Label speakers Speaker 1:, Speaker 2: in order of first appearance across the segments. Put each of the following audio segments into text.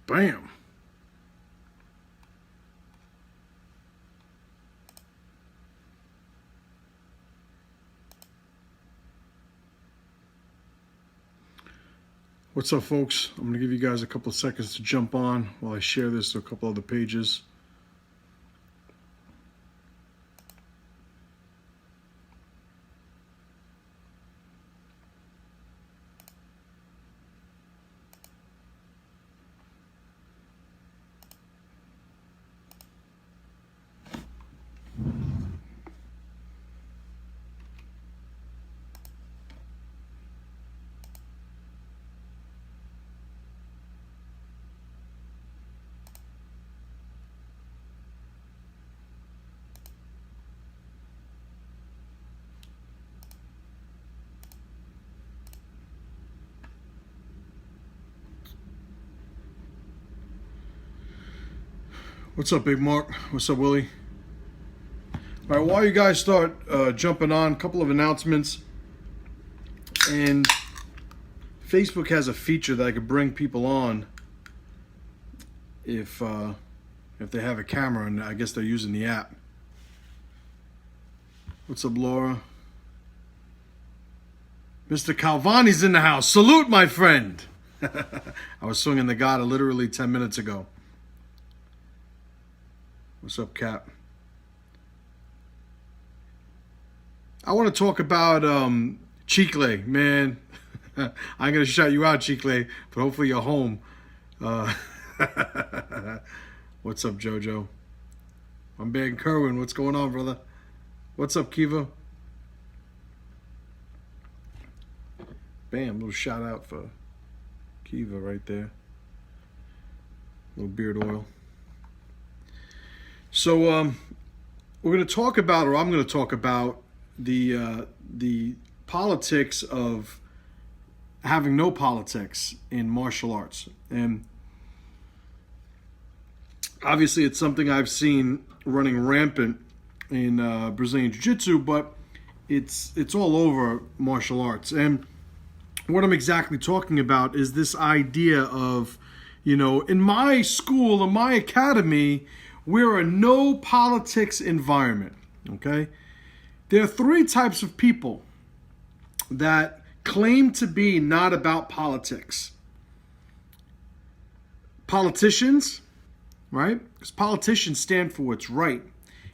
Speaker 1: Bam. What's up, folks? I'm going to give you guys a couple of seconds to jump on while I share this to a couple other pages. What's up, Big Mark? What's up, Willie? All right, while you guys start jumping on, a couple of announcements. And Facebook has a feature that I could bring people on if they have a camera, and I guess they're using the app. What's up, Laura? Mr. Calvani's in the house. Salute, my friend. I was swinging the gata literally 10 minutes ago. What's up, Cap? I want to talk about Chicle, man. I'm going to shout you out, Chicle, but hopefully you're home. What's up, Jojo? I'm Ben Kerwin. What's going on, brother? What's up, Kiva? Bam, little shout out for Kiva right there. Little beard oil. So we're going to talk about, or I'm going to talk about the politics of having no politics in martial arts. And obviously it's something I've seen running rampant in Brazilian Jiu-Jitsu, but it's all over martial arts. And what I'm exactly talking about is this idea of, in my school, in my academy, we're a no politics environment, okay? There are three types of people that claim to be not about politics. Politicians, right? Because politicians stand for what's right.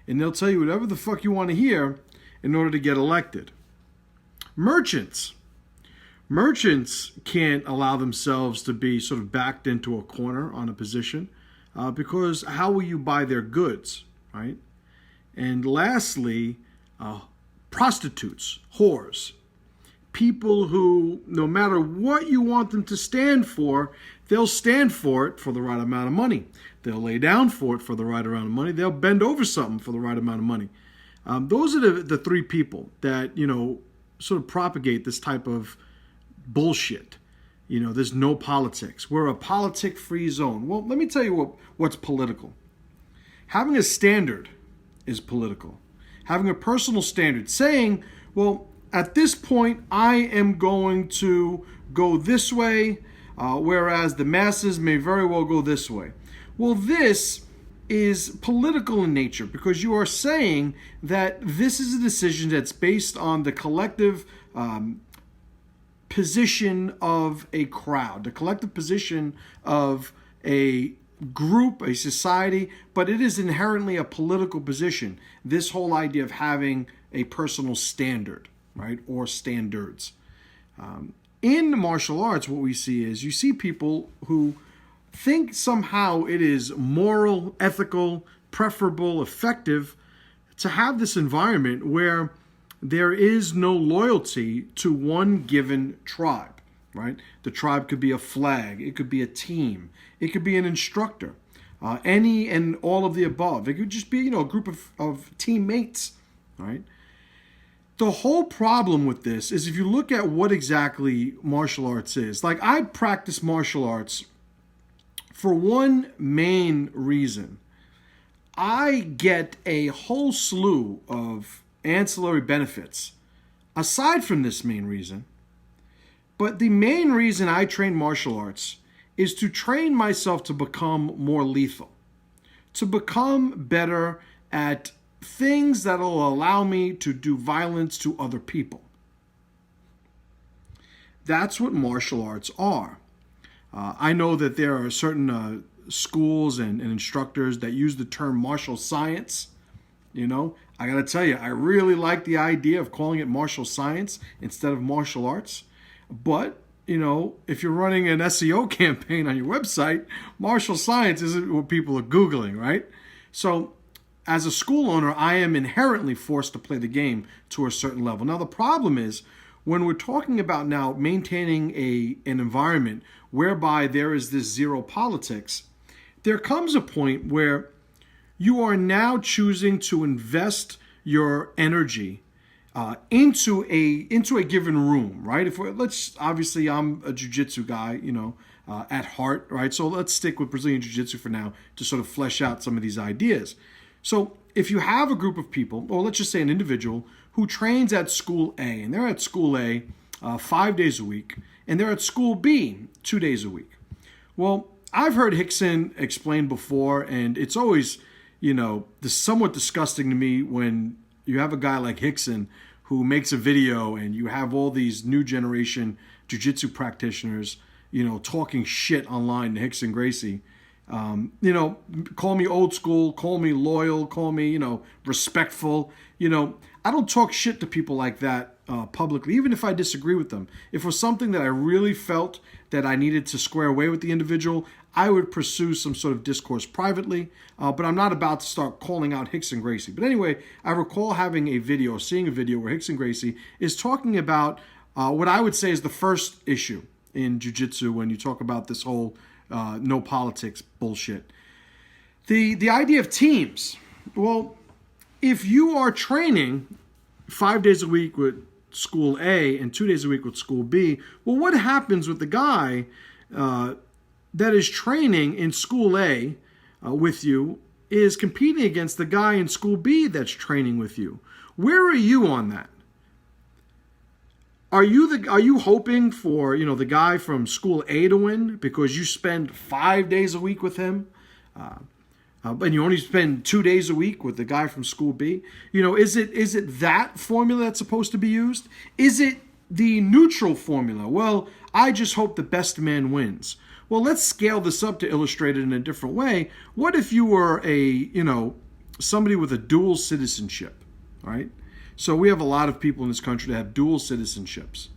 Speaker 1: And they'll tell you whatever the fuck you want to hear in order to get elected. Merchants. Merchants can't allow themselves to be sort of backed into a corner on a position. Because how will you buy their goods, right? And lastly, prostitutes, whores, people who, no matter what you want them to stand for, they'll stand for it for the right amount of money. They'll lay down for it for the right amount of money. They'll bend over something for the right amount of money. Those are the three people that, sort of propagate this type of bullshit. There's no politics. We're a politic-free zone. Well, let me tell you what's political. Having a standard is political. Having a personal standard, saying, well, at this point, I am going to go this way, whereas the masses may very well go this way. Well, this is political in nature because you are saying that this is a decision that's based on the collective position of a crowd, the collective position of a group, a society, but it is inherently a political position. This whole idea of having a personal standard, right, or standards. In the martial arts, what we see is you see people who think somehow it is moral, ethical, preferable, effective to have this environment where there is no loyalty to one given tribe, right? The tribe could be a flag. It could be a team. It could be an instructor. Any and all of the above. It could just be, a group of teammates, right? The whole problem with this is if you look at what exactly martial arts is. Like, I practice martial arts for one main reason. I get a whole slew of ancillary benefits aside from this main reason. But the main reason I train martial arts is to train myself to become more lethal, to become better at things that will allow me to do violence to other people. That's what martial arts are. I know that there are certain schools and instructors that use the term martial science. You know, I got to tell you, I really like the idea of calling it martial science instead of martial arts. But, you know, if you're running an SEO campaign on your website, martial science isn't what people are Googling, right? So as a school owner, I am inherently forced to play the game to a certain level. Now, the problem is when we're talking about now maintaining an environment whereby there is this zero politics, there comes a point where you are now choosing to invest your energy into a given room, right? Obviously I'm a jiu-jitsu guy, you know, at heart, right? So let's stick with Brazilian jiu-jitsu for now to sort of flesh out some of these ideas. So if you have a group of people, or let's just say an individual who trains at school A, and they're at school A 5 days a week, and they're at school B 2 days a week. Well, I've heard Rickson explain before, and it's always, you know, somewhat disgusting to me when you have a guy like Rickson who makes a video and you have all these new generation jiu-jitsu practitioners, you know, talking shit online to Rickson Gracie. You know, call me old school, call me loyal, call me, you know, respectful. You know, I don't talk shit to people like that publicly, even if I disagree with them. If it was something that I really felt that I needed to square away with the individual, I would pursue some sort of discourse privately, but I'm not about to start calling out Rickson Gracie. But anyway, I recall seeing a video where Rickson Gracie is talking about what I would say is the first issue in jiu-jitsu when you talk about this whole no politics bullshit. The idea of teams. Well, if you are training 5 days a week with school A and 2 days a week with school B, well, what happens with the guy that is training in school A with you is competing against the guy in school B that's training with you? Where are you on that? Are you hoping for, you know, the guy from school A to win because you spend 5 days a week with him, and you only spend 2 days a week with the guy from school B? You know, is it that formula that's supposed to be used? Is it the neutral formula? Well, I just hope the best man wins. Well, let's scale this up to illustrate it in a different way. What if you were somebody with a dual citizenship, right? So we have a lot of people in this country that have dual citizenships.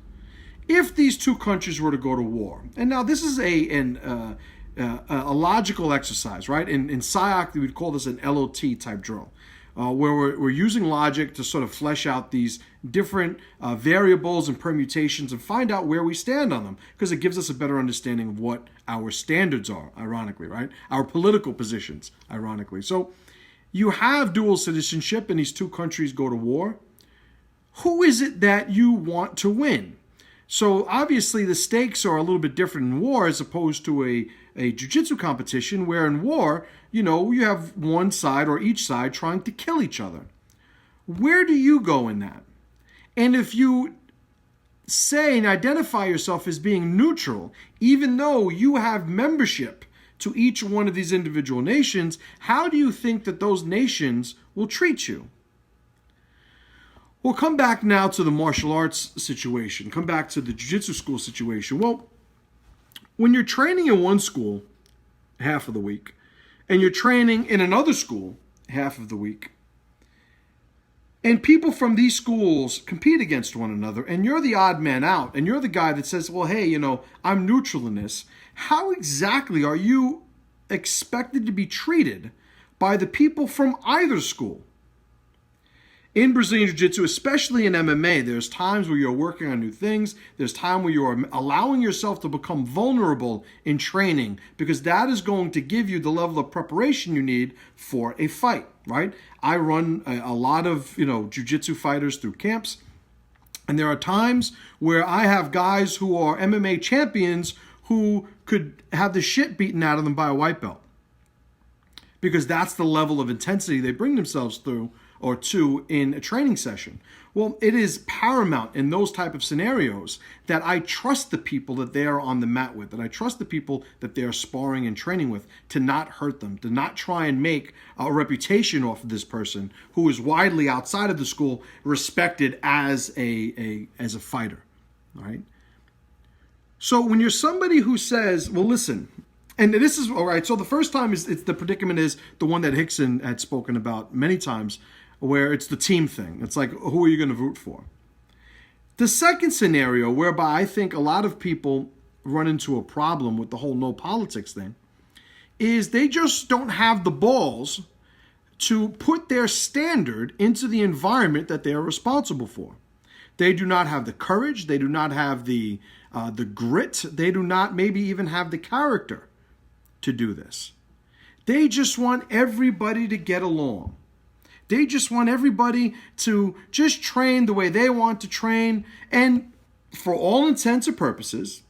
Speaker 1: If these two countries were to go to war, and now this is a logical exercise, right? In SIOC, we would call this an LOT type drill, where we're using logic to sort of flesh out these different variables and permutations and find out where we stand on them, because it gives us a better understanding of what our standards are, ironically, right? Our political positions, ironically. So you have dual citizenship and these two countries go to war. Who is it that you want to win? So obviously the stakes are a little bit different in war as opposed to a jiu-jitsu competition, where in war, you know, you have one side or each side trying to kill each other. Where do you go in that? And if you say and identify yourself as being neutral, even though you have membership to each one of these individual nations, how do you think that those nations will treat you? We'll come back now to the martial arts situation, come back to the jiu-jitsu school situation. Well, when you're training in one school half of the week, and you're training in another school half of the week, and people from these schools compete against one another, and you're the odd man out, and you're the guy that says, well, hey, you know, I'm neutral in this. How exactly are you expected to be treated by the people from either school? In Brazilian Jiu-Jitsu, especially in MMA, there's times where you're working on new things. There's time where you're allowing yourself to become vulnerable in training, because that is going to give you the level of preparation you need for a fight, right? I run a lot of, you know, Jiu-Jitsu fighters through camps, and there are times where I have guys who are MMA champions who could have the shit beaten out of them by a white belt, because that's the level of intensity they bring themselves through or two in a training session. Well, it is paramount in those type of scenarios that I trust the people that they are on the mat with, that I trust the people that they are sparring and training with to not hurt them, to not try and make a reputation off of this person who is widely outside of the school respected as a fighter, all right? So when you're somebody who says, well, listen, and this is, all right, so the first time it's the predicament is the one that Hickson had spoken about many times, where it's the team thing. It's like, who are you going to root for? The second scenario, whereby I think a lot of people run into a problem with the whole no politics thing, is they just don't have the balls to put their standard into the environment that they are responsible for. They do not have the courage. They do not have the grit. They do not maybe even have the character to do this. They just want everybody to get along. They just want everybody to just train the way they want to train. And for all intents and purposes,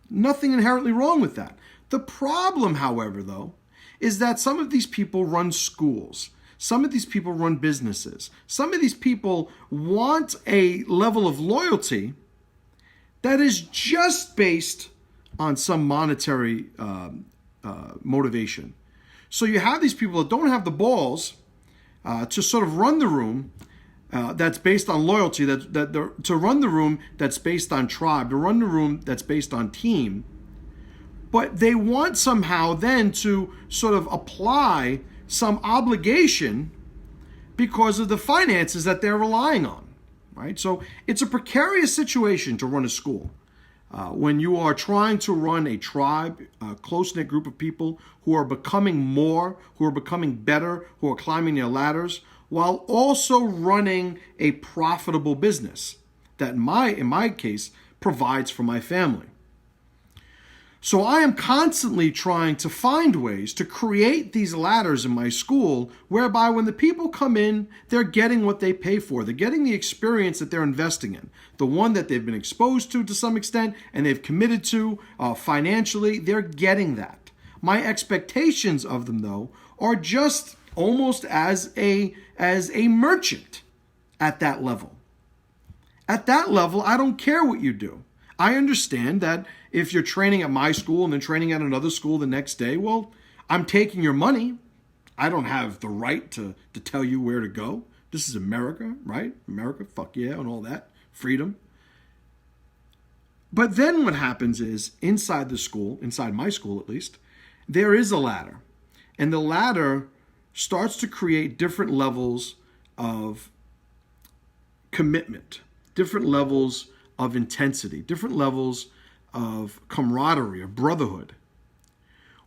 Speaker 1: nothing inherently wrong with that. The problem, however, though, is that some of these people run schools. Some of these people run businesses. Some of these people want a level of loyalty that is just based on some monetary motivation. So you have these people that don't have the balls to sort of run the room that's based on loyalty, to run the room that's based on tribe, to run the room that's based on team. But they want somehow then to sort of apply some obligation because of the finances that they're relying on, right? So it's a precarious situation to run a school. When you are trying to run a tribe, a close-knit group of people who are becoming more, who are becoming better, who are climbing their ladders, while also running a profitable business that in my case provides for my family. So I am constantly trying to find ways to create these ladders in my school whereby when the people come in, they're getting what they pay for. They're getting the experience that they're investing in, the one that they've been exposed to some extent and they've committed to financially. They're getting that. My expectations of them, though, are just almost as a merchant at that level. At that level, I don't care what you do. I understand that if you're training at my school and then training at another school the next day, well, I'm taking your money. I don't have the right to tell you where to go. This is America, right? America, fuck yeah, and all that. Freedom. But then what happens is inside the school, inside my school at least, there is a ladder. And the ladder starts to create different levels of commitment, different levels of intensity, different levels of camaraderie, of brotherhood.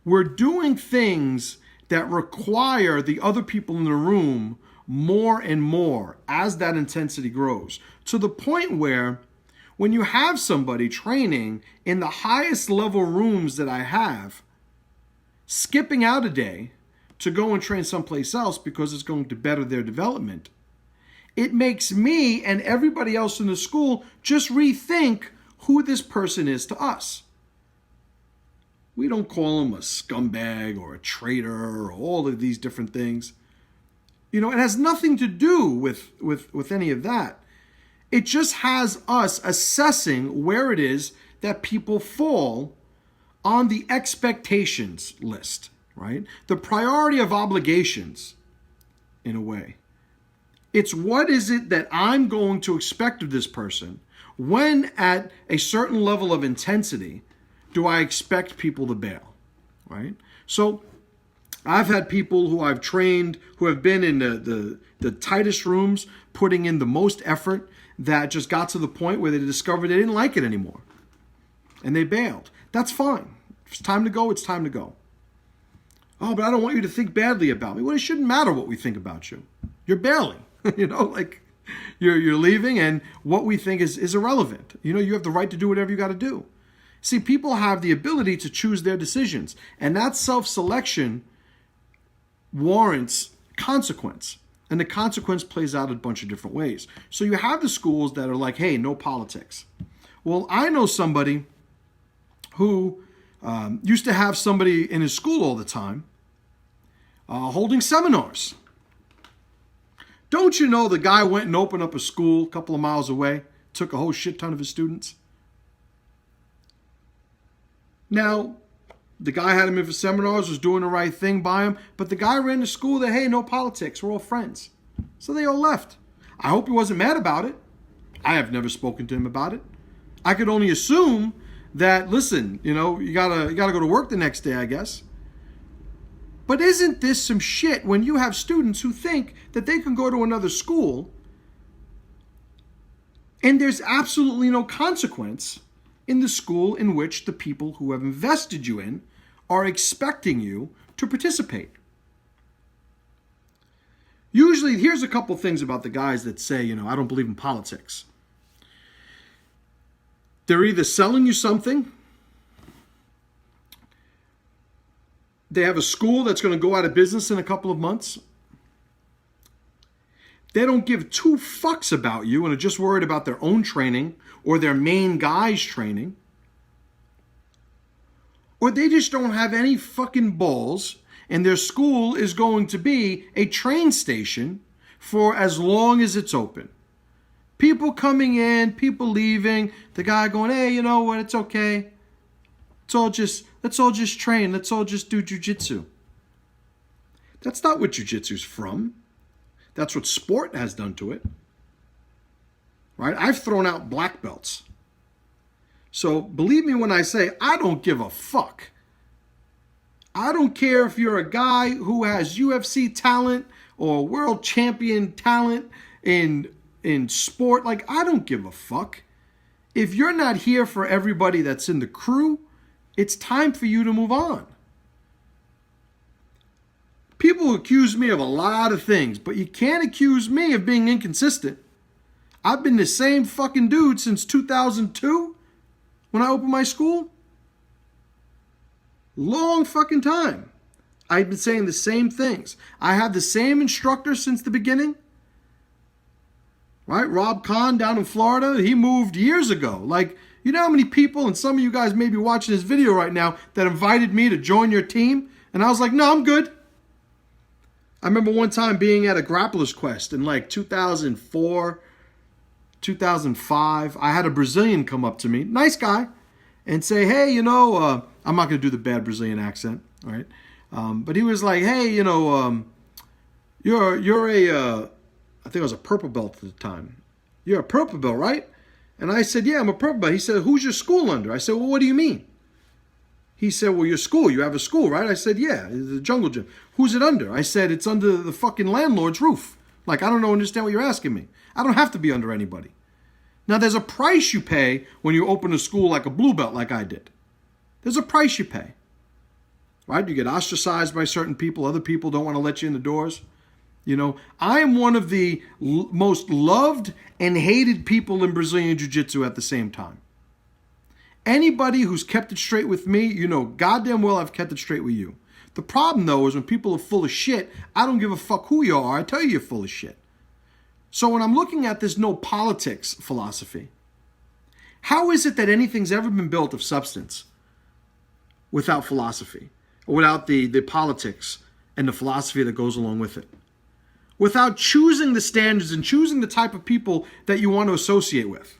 Speaker 1: We're doing things that require the other people in the room more and more as that intensity grows, to the point where when you have somebody training in the highest level rooms that I have, skipping out a day to go and train someplace else because it's going to better their development, it makes me and everybody else in the school just rethink who this person is to us. We don't call him a scumbag or a traitor or all of these different things. You know, it has nothing to do with any of that. It just has us assessing where it is that people fall on the expectations list, right? The priority of obligations, in a way. It's what is it that I'm going to expect of this person when at a certain level of intensity do I expect people to bail, right? So I've had people who I've trained who have been in the tightest rooms, putting in the most effort, that just got to the point where they discovered they didn't like it anymore. And they bailed. That's fine. If it's time to go, it's time to go. Oh, but I don't want you to think badly about me. Well, it shouldn't matter what we think about you. You're bailing. You know, like you're leaving, and what we think is irrelevant. You know, you have the right to do whatever you got to do. See, people have the ability to choose their decisions, and that self-selection warrants consequence. And the consequence plays out a bunch of different ways. So you have the schools that are like, hey, no politics. Well, I know somebody who used to have somebody in his school all the time holding seminars Don't you know the guy went and opened up a school a couple of miles away, took a whole shit ton of his students? Now, the guy had him in for seminars, was doing the right thing by him, but the guy ran the school that, hey, no politics, we're all friends. So they all left. I hope he wasn't mad about it. I have never spoken to him about it. I could only assume that, listen, you gotta go to work the next day, I guess. But isn't this some shit when you have students who think that they can go to another school and there's absolutely no consequence in the school in which the people who have invested you in are expecting you to participate? Usually, here's a couple things about the guys that say, I don't believe in politics. They're either selling you something, they have a school that's going to go out of business in a couple of months, they don't give two fucks about you and are just worried about their own training or their main guy's training, or they just don't have any fucking balls and their school is going to be a train station for as long as it's open. People coming in, people leaving, the guy going, hey, you know what, it's okay. Let's all just train. Let's all just do jujitsu. That's not what jujitsu's from. That's what sport has done to it. Right? I've thrown out black belts. So believe me when I say I don't give a fuck. I don't care if you're a guy who has UFC talent or world champion talent in sport. Like, I don't give a fuck. If you're not here for everybody that's in the crew, it's time for you to move on. People accuse me of a lot of things, but you can't accuse me of being inconsistent. I've been the same fucking dude since 2002 when I opened my school. Long fucking time. I've been saying the same things. I had the same instructor since the beginning. Right? Rob Kahn down in Florida, he moved years ago. Like, you know how many people, and some of you guys may be watching this video right now, that invited me to join your team? And I was like, no, I'm good. I remember one time being at a Grappler's Quest in like 2004, 2005. I had a Brazilian come up to me, nice guy, and say, hey, I'm not going to do the bad Brazilian accent, all right? But he was like, hey, you're a, I think I was a purple belt at the time. You're a purple belt, right? And I said, yeah, I'm a purple belt. He said, who's your school under? I said, well, what do you mean? He said, well, your school, you have a school, right? I said, yeah, the Jungle Gym. Who's it under? I said, it's under the fucking landlord's roof. Like, I don't understand what you're asking me. I don't have to be under anybody. Now, there's a price you pay when you open a school like a blue belt like I did. There's a price you pay. Right? You get ostracized by certain people. Other people don't want to let you in the doors. I am one of the most loved and hated people in Brazilian Jiu-Jitsu at the same time. Anybody who's kept it straight with me, goddamn well I've kept it straight with you. The problem, though, is when people are full of shit, I don't give a fuck who you are. I tell you you're full of shit. So when I'm looking at this no politics philosophy, how is it that anything's ever been built of substance without philosophy, or without the politics and the philosophy that goes along with it? Without choosing the standards and choosing the type of people that you want to associate with.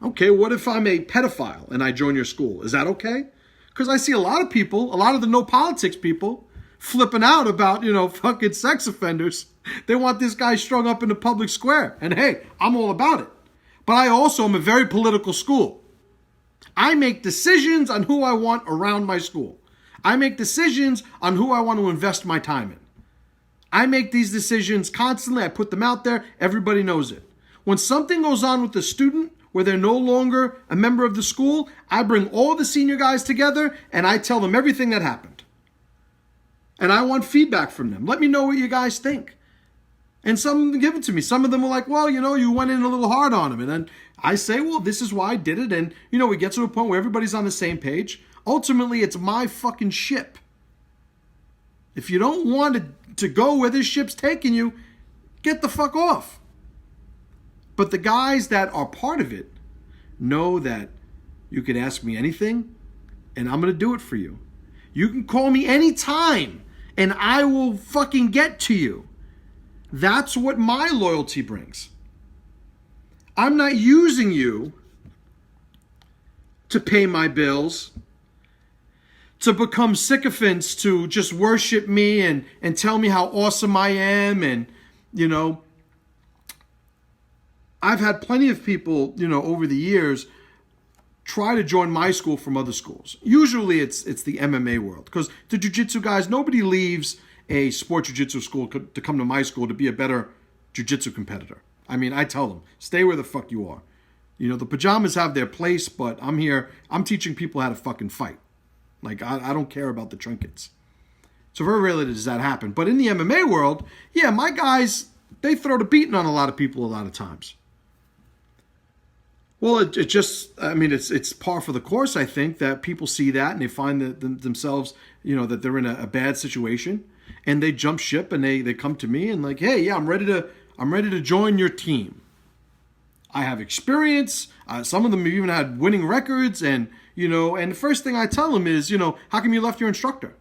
Speaker 1: Okay, what if I'm a pedophile and I join your school? Is that okay? Because I see a lot of people, a lot of the no politics people, flipping out about, fucking sex offenders. They want this guy strung up in the public square. And hey, I'm all about it. But I also am a very political school. I make decisions on who I want around my school. I make decisions on who I want to invest my time in. I make these decisions constantly. I put them out there. Everybody knows it. When something goes on with the student where they're no longer a member of the school, I bring all the senior guys together and I tell them everything that happened. And I want feedback from them. Let me know what you guys think. And some of them give it to me. Some of them are like, well, you went in a little hard on him. And then I say, well, this is why I did it. And, we get to a point where everybody's on the same page. Ultimately, it's my fucking ship. If you don't want to go where this ship's taking you, get the fuck off. But the guys that are part of it know that you can ask me anything and I'm going to do it for you. You can call me anytime and I will fucking get to you. That's what my loyalty brings. I'm not using you to pay my bills, to become sycophants, to just worship me and tell me how awesome I am. And, I've had plenty of people, over the years try to join my school from other schools. Usually it's the MMA world, because the jiu-jitsu guys, nobody leaves a sport jiu-jitsu school to come to my school to be a better jiu-jitsu competitor. I mean, I tell them, stay where the fuck you are. The pajamas have their place, but I'm here, I'm teaching people how to fucking fight. Like, I don't care about the trinkets. So very rarely does that happen. But in the MMA world, yeah, my guys, they throw the beating on a lot of people a lot of times. Well, it's par for the course, I think, that people see that and they find themselves, that they're in a bad situation, and they jump ship and they come to me and like, hey, yeah, I'm ready to join your team. I have experience. Some of them have even had winning records, and and the first thing I tell them is, how come you left your instructor?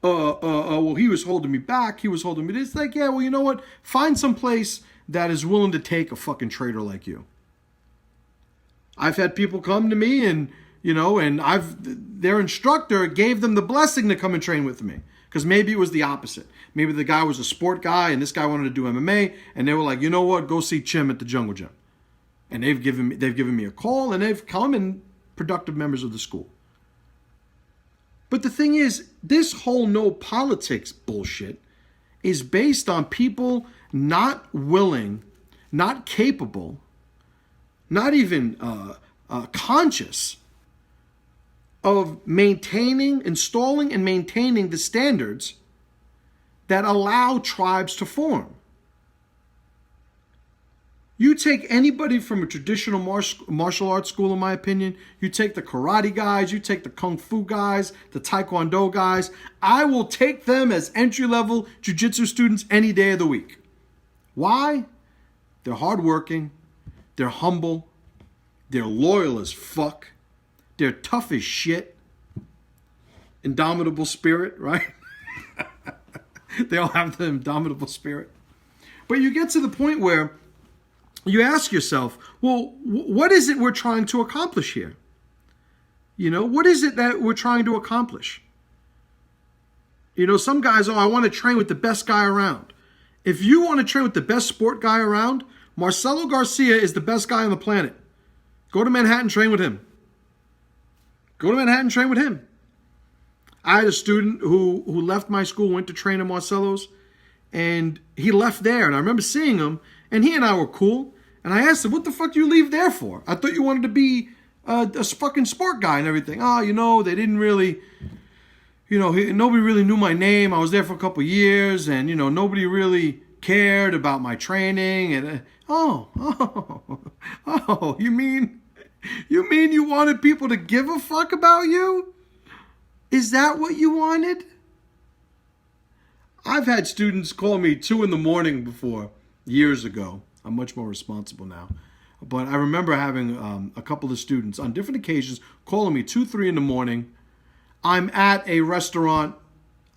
Speaker 1: Well, he was holding me back. He was holding me. It's like, yeah, well, you know what? Find some place that is willing to take a fucking traitor like you. I've had people come to me and, their instructor gave them the blessing to come and train with me. Because maybe it was the opposite. Maybe the guy was a sport guy and this guy wanted to do MMA, and they were like, you know what, go see Chim at the Jungle Gym. And they've given me a call, and they've come and productive members of the school. But the thing is, this whole no politics bullshit is based on people not willing, not capable, not even conscious of installing and maintaining the standards that allow tribes to form. You take anybody from a traditional martial arts school, in my opinion, you take the karate guys, you take the kung fu guys, the taekwondo guys, I will take them as entry-level jiu-jitsu students any day of the week. Why? They're hardworking, they're humble, they're loyal as fuck, they're tough as shit, indomitable spirit, right? They all have the indomitable spirit. But you get to the point where you ask yourself, well, what is it we're trying to accomplish here? What is it that we're trying to accomplish? Some guys, I want to train with the best guy around. If you want to train with the best sport guy around, Marcelo Garcia is the best guy on the planet. Go to Manhattan, train with him. I had a student who left my school, went to train at Marcelo's, and he left there. And I remember seeing him, and he and I were cool. And I asked him, what the fuck do you leave there for? I thought you wanted to be a fucking sport guy and everything. They didn't really, nobody really knew my name. I was there for a couple of years, and, nobody really cared about my training. And, you mean you wanted people to give a fuck about you? Is that what you wanted? I've had students call me 2 a.m. before, years ago. I'm much more responsible now. But I remember having a couple of students on different occasions calling me 2, 3 a.m. I'm at a restaurant.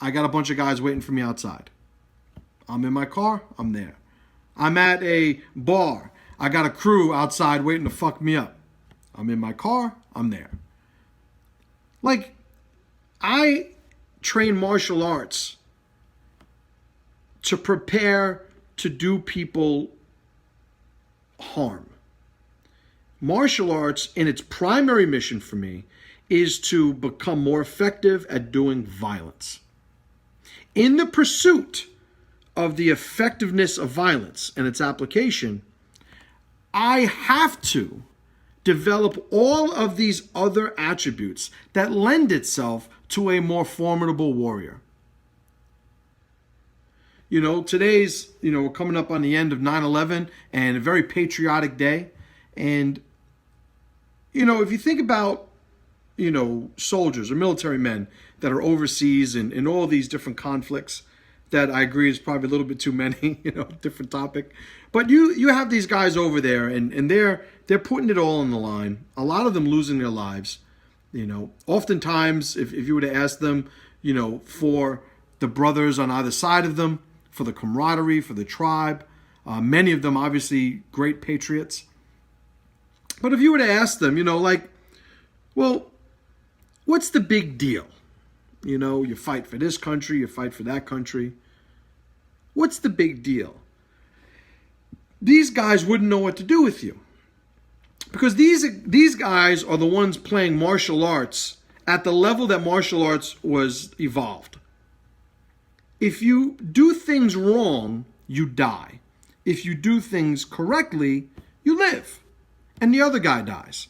Speaker 1: I got a bunch of guys waiting for me outside. I'm in my car. I'm there. I'm at a bar. I got a crew outside waiting to fuck me up. I'm in my car. I'm there. Like, I train martial arts to prepare to do people harm. Martial arts, in its primary mission for me, is to become more effective at doing violence. In the pursuit of the effectiveness of violence and its application, I have to develop all of these other attributes that lend itself to a more formidable warrior. Today's, we're coming up on the end of 9/11 and a very patriotic day. And, if you think about, soldiers or military men that are overseas and in all these different conflicts, that I agree is probably a little bit too many, different topic. But you have these guys over there and they're putting it all on the line. A lot of them losing their lives. Oftentimes, if you were to ask them, for the brothers on either side of them, for the camaraderie, for the tribe. Many of them, obviously, great patriots. But if you were to ask them, well, what's the big deal? You fight for this country, you fight for that country. What's the big deal? These guys wouldn't know what to do with you. Because these guys are the ones playing martial arts at the level that martial arts was evolved. If you do things wrong, you die. If you do things correctly, you live. And the other guy dies.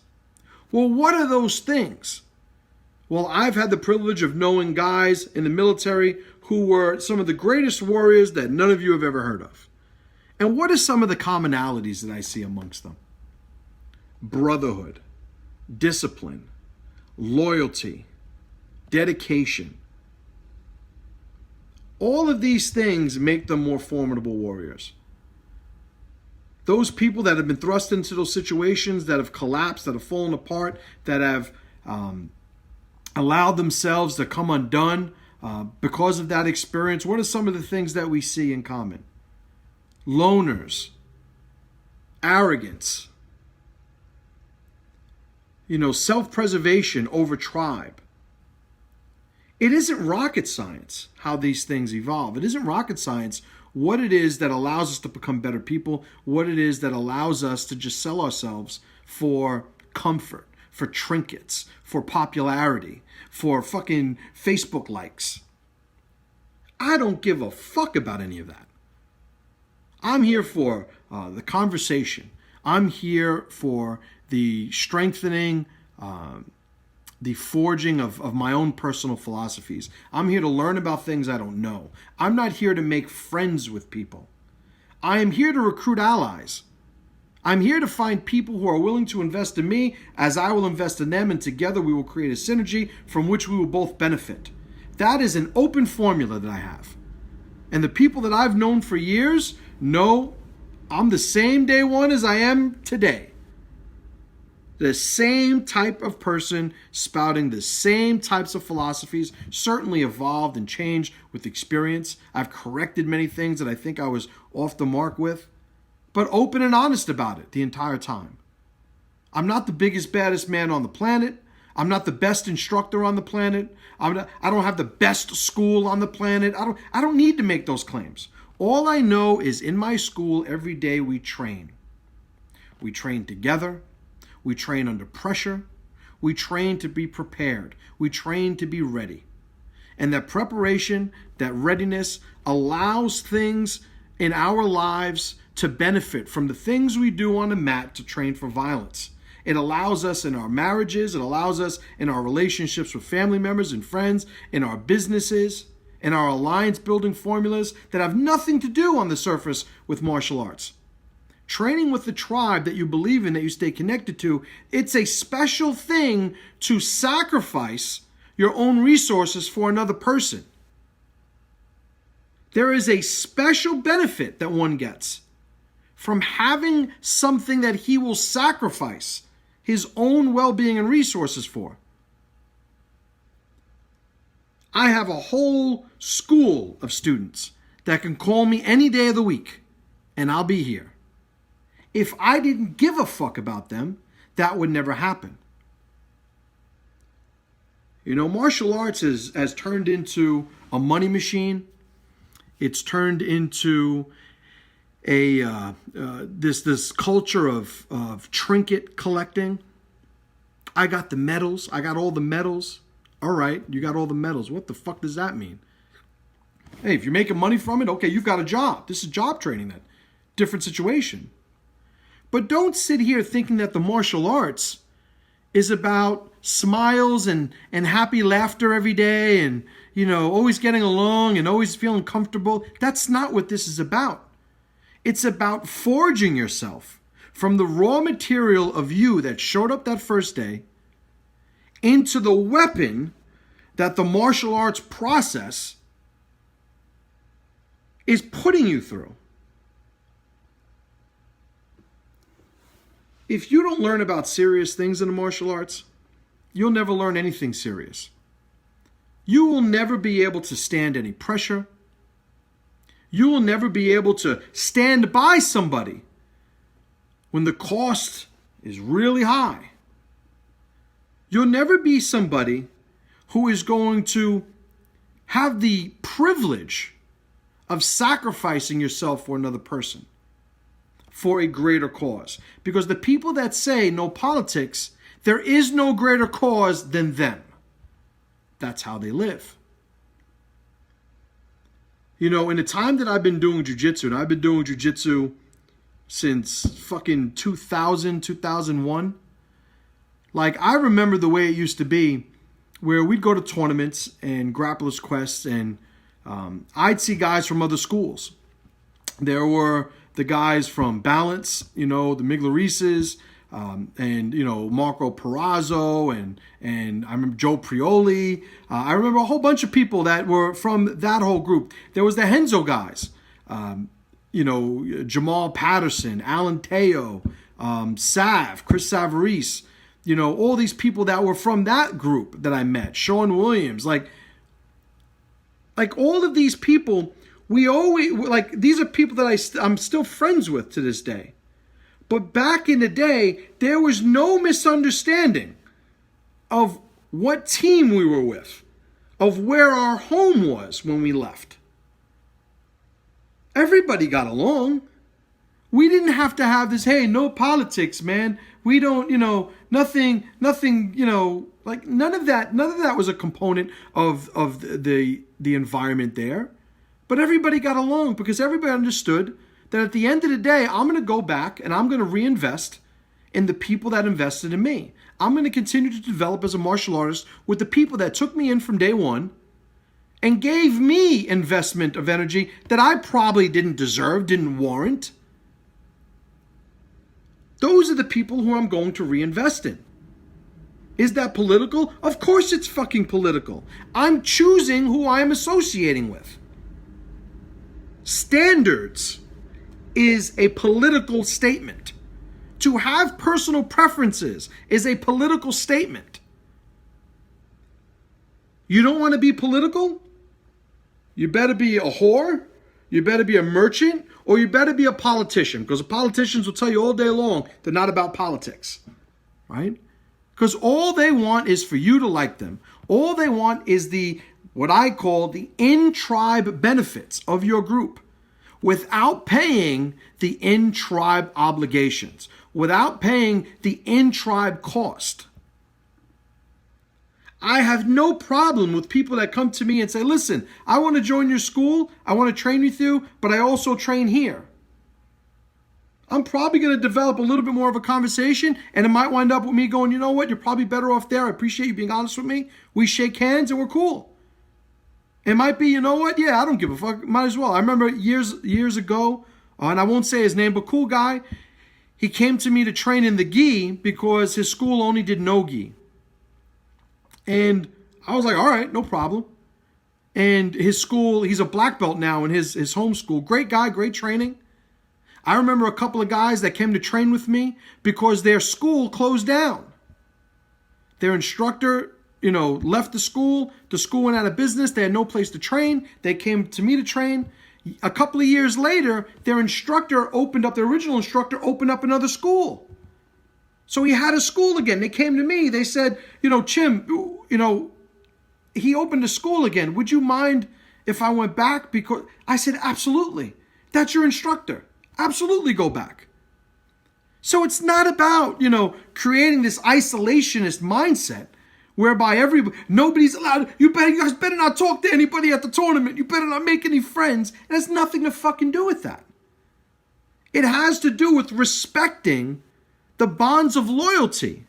Speaker 1: Well, what are those things? Well, I've had the privilege of knowing guys in the military who were some of the greatest warriors that none of you have ever heard of. And what are some of the commonalities that I see amongst them? Brotherhood, discipline, loyalty, dedication. All of these things make them more formidable warriors. Those people that have been thrust into those situations, that have collapsed, that have fallen apart, that have allowed themselves to come undone because of that experience, what are some of the things that we see in common? Loners, arrogance, self-preservation over tribe. It isn't rocket science how these things evolve. It isn't rocket science what it is that allows us to become better people, what it is that allows us to just sell ourselves for comfort, for trinkets, for popularity, for fucking Facebook likes. I don't give a fuck about any of that. I'm here for the conversation. I'm here for the strengthening, the forging of my own personal philosophies. I'm here to learn about things I don't know. I'm not here to make friends with people. I am here to recruit allies. I'm here to find people who are willing to invest in me as I will invest in them, and together we will create a synergy from which we will both benefit. That is an open formula that I have. And the people that I've known for years know I'm the same day one as I am today. The same type of person spouting the same types of philosophies, certainly evolved and changed with experience. I've corrected many things that I think I was off the mark with, but open and honest about it the entire time. I'm not the biggest, baddest man on the planet. I'm not the best instructor on the planet. I don't have the best school on the planet. I don't need to make those claims. All I know is in my school every day we train. We train together. We train under pressure. We train to be prepared. We train to be ready. And that preparation, that readiness allows things in our lives to benefit from the things we do on the mat to train for violence. It allows us in our marriages. It allows us in our relationships with family members and friends, in our businesses, in our alliance building formulas that have nothing to do on the surface with martial arts. Training with the tribe that you believe in, that you stay connected to, it's a special thing to sacrifice your own resources for another person. There is a special benefit that one gets from having something that he will sacrifice his own well-being and resources for. I have a whole school of students that can call me any day of the week, and I'll be here. If I didn't give a fuck about them, that would never happen. Martial arts has turned into a money machine. It's turned into this culture of trinket collecting. I got the medals. I got all the medals. All right, you got all the medals. What the fuck does that mean? Hey, if you're making money from it, okay, you've got a job. This is job training then. Different situation. But don't sit here thinking that the martial arts is about smiles and happy laughter every day and, always getting along and always feeling comfortable. That's not what this is about. It's about forging yourself from the raw material of you that showed up that first day into the weapon that the martial arts process is putting you through. If you don't learn about serious things in the martial arts, you'll never learn anything serious. You will never be able to stand any pressure. You will never be able to stand by somebody when the cost is really high. You'll never be somebody who is going to have the privilege of sacrificing yourself for another person for a greater cause. Because the people that say no politics, there is no greater cause than them. That's how they live. You know, in the time that I've been doing jiu-jitsu, and I've been doing jiu-jitsu since fucking 2000, 2001, like, I remember the way it used to be where we'd go to tournaments and Grappler's Quests, and I'd see guys from other schools. There were the guys from Balance, you know, the Miglorises, and, you know, Marco Perazzo, and I remember Joe Prioli. I remember a whole bunch of people that were from that whole group. There was the Henzo guys, you know, Jamal Patterson, Alan Teo, Sav, Chris Savarese, you know, all these people that were from that group that I met, Sean Williams, like all of these people, we always, like, these are people that I'm still friends with to this day. But back in the day, there was no misunderstanding of what team we were with, of where our home was when we left. Everybody got along. We didn't have to have this, hey, no politics, man. We don't, you know, nothing, you know, like none of that was a component of the environment there. But everybody got along because everybody understood that at the end of the day, I'm going to go back and I'm going to reinvest in the people that invested in me. I'm going to continue to develop as a martial artist with the people that took me in from day one and gave me investment of energy that I probably didn't deserve, didn't warrant. Those are the people who I'm going to reinvest in. Is that political? Of course it's fucking political. I'm choosing who I am associating with. Standards is a political statement. To have personal preferences is a political statement. You don't want to be political? You better be a whore, you better be a merchant, or you better be a politician, because the politicians will tell you all day long they're not about politics, right? Because all they want is for you to like them. All they want is what I call the in-tribe benefits of your group, without paying the in-tribe obligations, without paying the in-tribe cost. I have no problem with people that come to me and say, listen, I want to join your school, I want to train with you, but I also train here. I'm probably going to develop a little bit more of a conversation, and it might wind up with me going, you know what, you're probably better off there. I appreciate you being honest with me. We shake hands and we're cool. It might be, you know what, yeah, I don't give a fuck, might as well. I remember years ago, and I won't say his name, but cool guy, he came to me to train in the gi because his school only did no gi. And I was like, all right, no problem. And his school, he's a black belt now in his home school. Great guy, great training. I remember a couple of guys that came to train with me because their school closed down. Their instructor, you know, left the school went out of business, they had no place to train, they came to me to train. A couple of years later, their original instructor opened up another school. So he had a school again. They came to me, they said, you know, Chim, you know, he opened a school again. Would you mind if I went back? Because I said, absolutely. That's your instructor. Absolutely go back. So it's not about, you know, creating this isolationist mindset whereby nobody's allowed, you guys better not talk to anybody at the tournament. You better not make any friends. It has nothing to fucking do with that. It has to do with respecting the bonds of loyalty.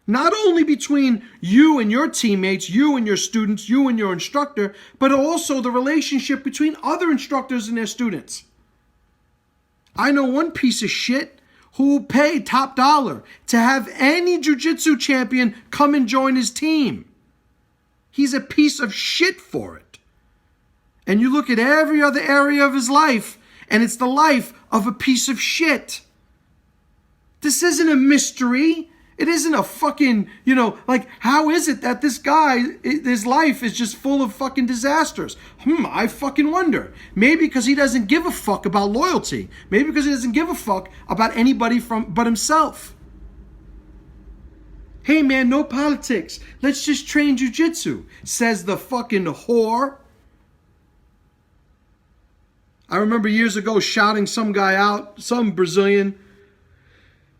Speaker 1: Not only between you and your teammates, you and your students, you and your instructor, but also the relationship between other instructors and their students. I know one piece of shit who will pay top dollar to have any jiu-jitsu champion come and join his team. He's a piece of shit for it. And you look at every other area of his life, and it's the life of a piece of shit. This isn't a mystery. It isn't a fucking, like, how is it that this guy, his life is just full of fucking disasters? I fucking wonder. Maybe because he doesn't give a fuck about loyalty. Maybe because he doesn't give a fuck about anybody but himself. Hey man, no politics. Let's just train jujitsu, says the fucking whore. I remember years ago shouting some guy out, some Brazilian,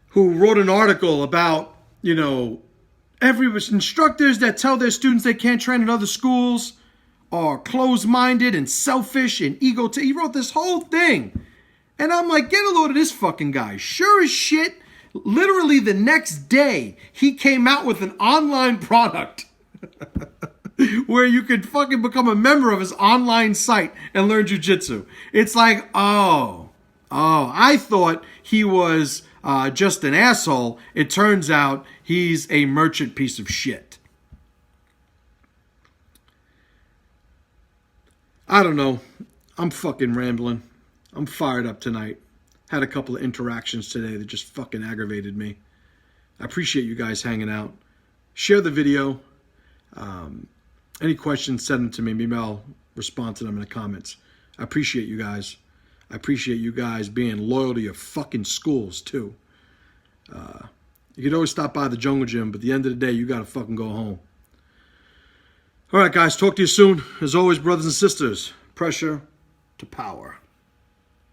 Speaker 1: who wrote an article about, every instructors that tell their students they can't train in other schools are closed-minded and selfish and he wrote this whole thing. And I'm like, get a load of this fucking guy. Sure as shit, literally the next day, he came out with an online product where you could fucking become a member of his online site and learn jujitsu. It's like, I thought he was just an asshole. It turns out he's a merchant piece of shit. I don't know. I'm fucking rambling. I'm fired up tonight. Had a couple of interactions today that just fucking aggravated me. I appreciate you guys hanging out. Share the video. Any questions, send them to me. Maybe I'll respond to them in the comments. I appreciate you guys. I appreciate you guys being loyal to your fucking schools, too. You could always stop by the jungle gym, but at the end of the day, you got to fucking go home. All right, guys. Talk to you soon. As always, brothers and sisters, pressure to power.